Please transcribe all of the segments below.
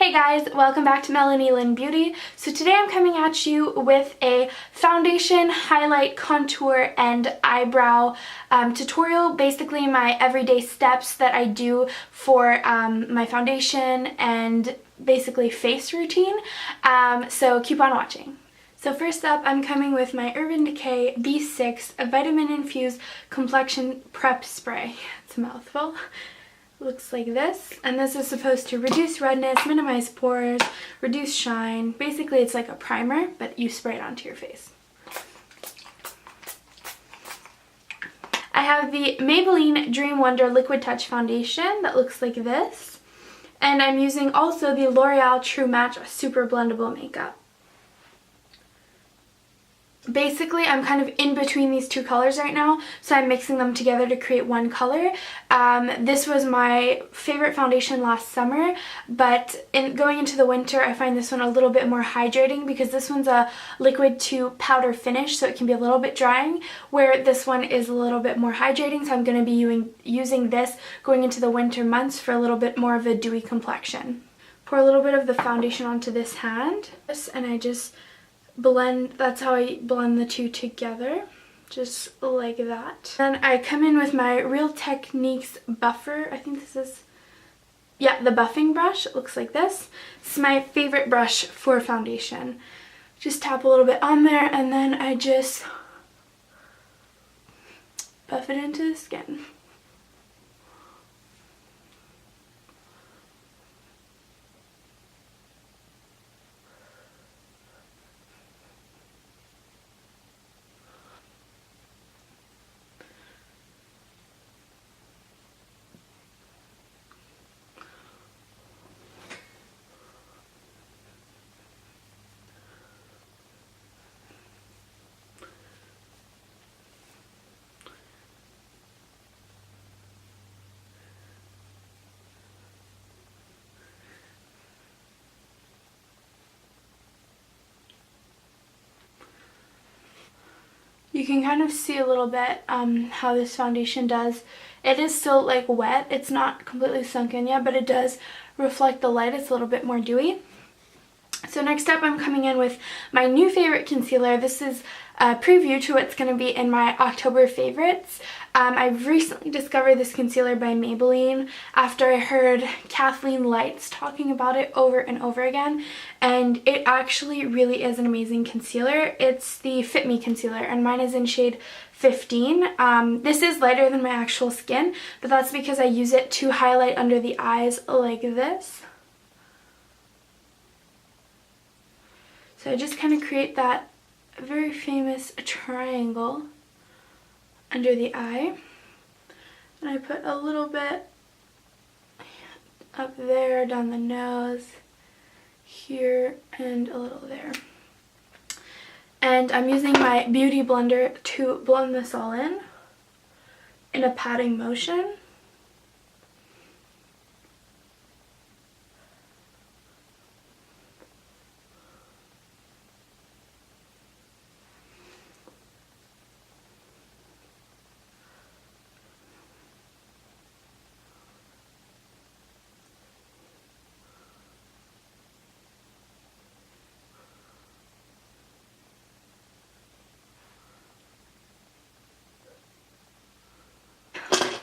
Hey guys, welcome back to Melanie Lyne Beauty. So today I'm coming at you with a foundation, highlight, contour, and eyebrow tutorial. Basically my everyday steps that I do for my foundation and basically face routine. So keep on watching. So first up, I'm coming with my Urban Decay B6 Vitamin Infused Complexion Prep Spray. It's a mouthful. Looks like this, and this is supposed to reduce redness, minimize pores, reduce shine. Basically it's like a primer, but you spray it onto your face. I have the Maybelline Dream Wonder Liquid Touch Foundation that looks like this, and I'm using also the L'Oreal True Match Super Blendable Makeup. Basically, I'm kind of in between these two colors right now, so I'm mixing them together to create one color. This was my favorite foundation last summer, but going into the winter, I find this one a little bit more hydrating because this one's a liquid to powder finish, so it can be a little bit drying, where this one is a little bit more hydrating, so I'm going to be using this going into the winter months for a little bit more of a dewy complexion. Pour a little bit of the foundation onto this hand, and I just blend. That's how I blend the two together, just like that. Then I come in with my Real Techniques buffer. I think this is, yeah, the buffing brush. It looks like this. It's my favorite brush for foundation. Just tap a little bit on there, and then I just buff it into the skin. You can kind of see a little bit how this foundation does. It is still like wet. It's not completely sunk in yet, but it does reflect the light. It's a little bit more dewy. So next up, I'm coming in with my new favorite concealer. This is a preview to what's going to be in my October favorites. I've recently discovered this concealer by Maybelline after I heard Kathleen Lights talking about it over and over again, and it actually really is an amazing concealer. It's the Fit Me concealer, and mine is in shade 15. This is lighter than my actual skin, but that's because I use it to highlight under the eyes like this. So I just kind of create that very famous triangle under the eye, and I put a little bit up there, down the nose, here, and a little there. And I'm using my beauty blender to blend this all in a patting motion.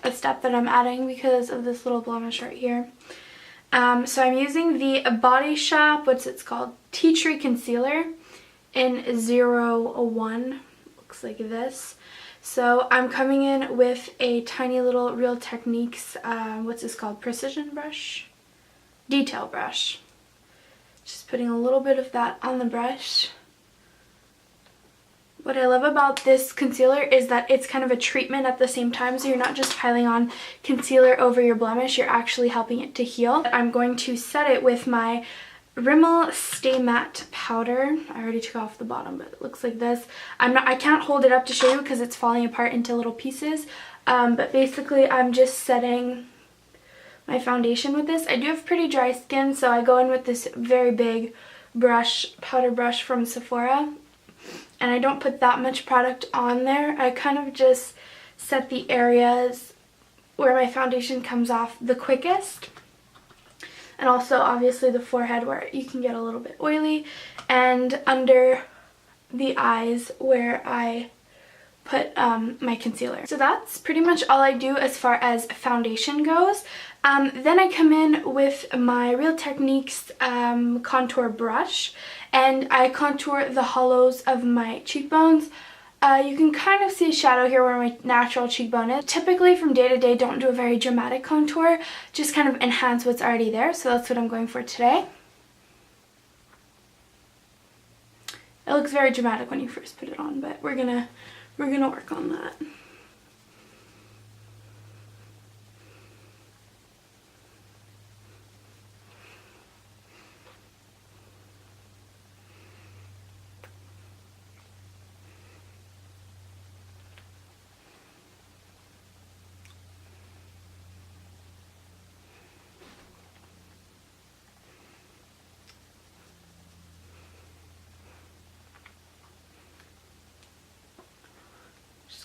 A step that I'm adding because of this little blemish right here. So I'm using the Body Shop, what's it called? Tea Tree Concealer in 01. Looks like this. So I'm coming in with a tiny little Real Techniques, what's this called? Precision brush? Detail brush. Just putting a little bit of that on the brush. What I love about this concealer is that it's kind of a treatment at the same time, so you're not just piling on concealer over your blemish, you're actually helping it to heal. I'm going to set it with my Rimmel Stay Matte powder. I already took off the bottom, but it looks like this. I can't hold it up to show you because it's falling apart into little pieces, but basically I'm just setting my foundation with this. I do have pretty dry skin, so I go in with this very big brush, powder brush from Sephora. And I don't put that much product on there. I kind of just set the areas where my foundation comes off the quickest. and also obviously the forehead where you can get a little bit oily, and under the eyes where I put my concealer. So that's pretty much all I do as far as foundation goes. Then I come in with my Real Techniques contour brush, and I contour the hollows of my cheekbones. You can kind of see a shadow here where my natural cheekbone is. Typically from day to day, don't do a very dramatic contour, just kind of enhance what's already there, so that's what I'm going for today. It looks very dramatic when you first put it on, but we're gonna work on that.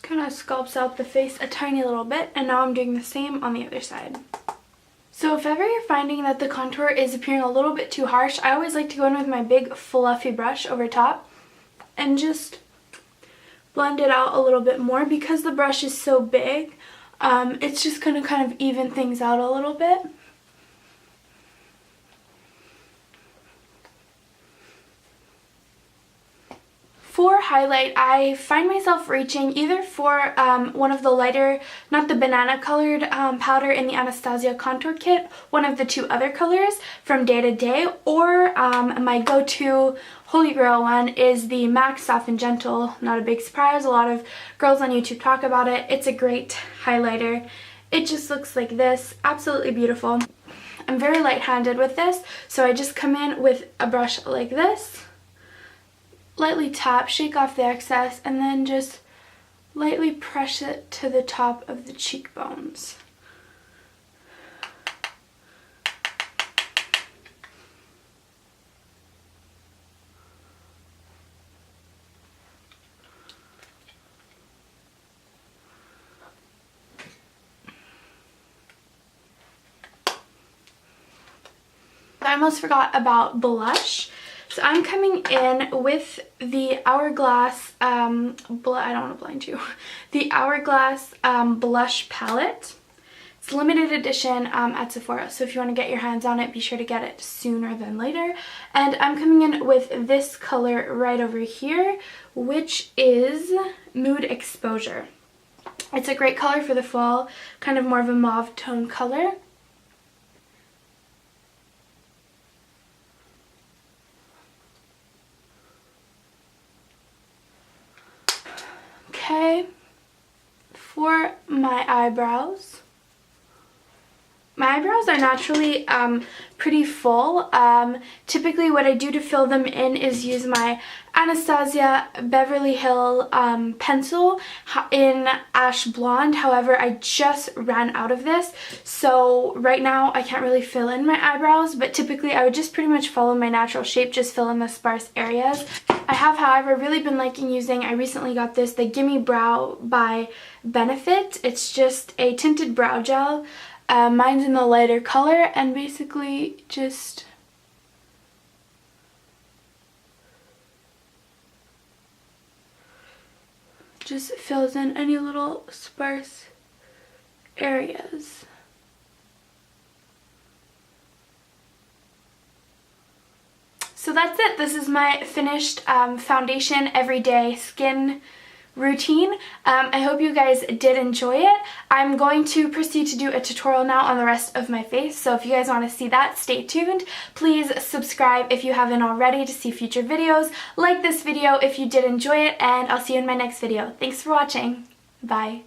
Kind of sculpts out the face a tiny little bit, and now I'm doing the same on the other side. So if ever you're finding that the contour is appearing a little bit too harsh, I always like to go in with my big fluffy brush over top and just blend it out a little bit more. Because the brush is so big, it's just going to kind of even things out a little bit. For highlight, I find myself reaching either for one of the lighter, not the banana colored powder in the Anastasia Contour Kit, one of the two other colors from Day to Day, or my go-to holy grail one is the MAC Soft and Gentle. Not a big surprise, a lot of girls on YouTube talk about it. It's a great highlighter. It just looks like this, absolutely beautiful. I'm very light-handed with this, so I just come in with a brush like this, lightly tap, shake off the excess, and then just lightly press it to the top of the cheekbones. I almost forgot about blush. So I'm coming in with the Hourglass, I don't want to blind you, the Hourglass blush palette. It's limited edition at Sephora, so if you want to get your hands on it, be sure to get it sooner than later. And I'm coming in with this color right over here, which is Mood Exposure. It's a great color for the fall, kind of more of a mauve tone color. Okay, for my eyebrows. My eyebrows are naturally pretty full. Typically what I do to fill them in is use my Anastasia Beverly Hill pencil in Ash Blonde. However, I just ran out of this, so right now I can't really fill in my eyebrows, but typically I would just pretty much follow my natural shape, just fill in the sparse areas. I have, however, really been liking using, I recently got this, the Gimme Brow by Benefit. It's just a tinted brow gel. Mine's in the lighter color, and basically just fills in any little sparse areas. So that's it. This is my finished foundation everyday skin routine. I hope you guys did enjoy it. I'm going to proceed to do a tutorial now on the rest of my face, so if you guys want to see that, stay tuned. Please subscribe if you haven't already to see future videos. Like this video if you did enjoy it, and I'll see you in my next video. Thanks for watching. Bye.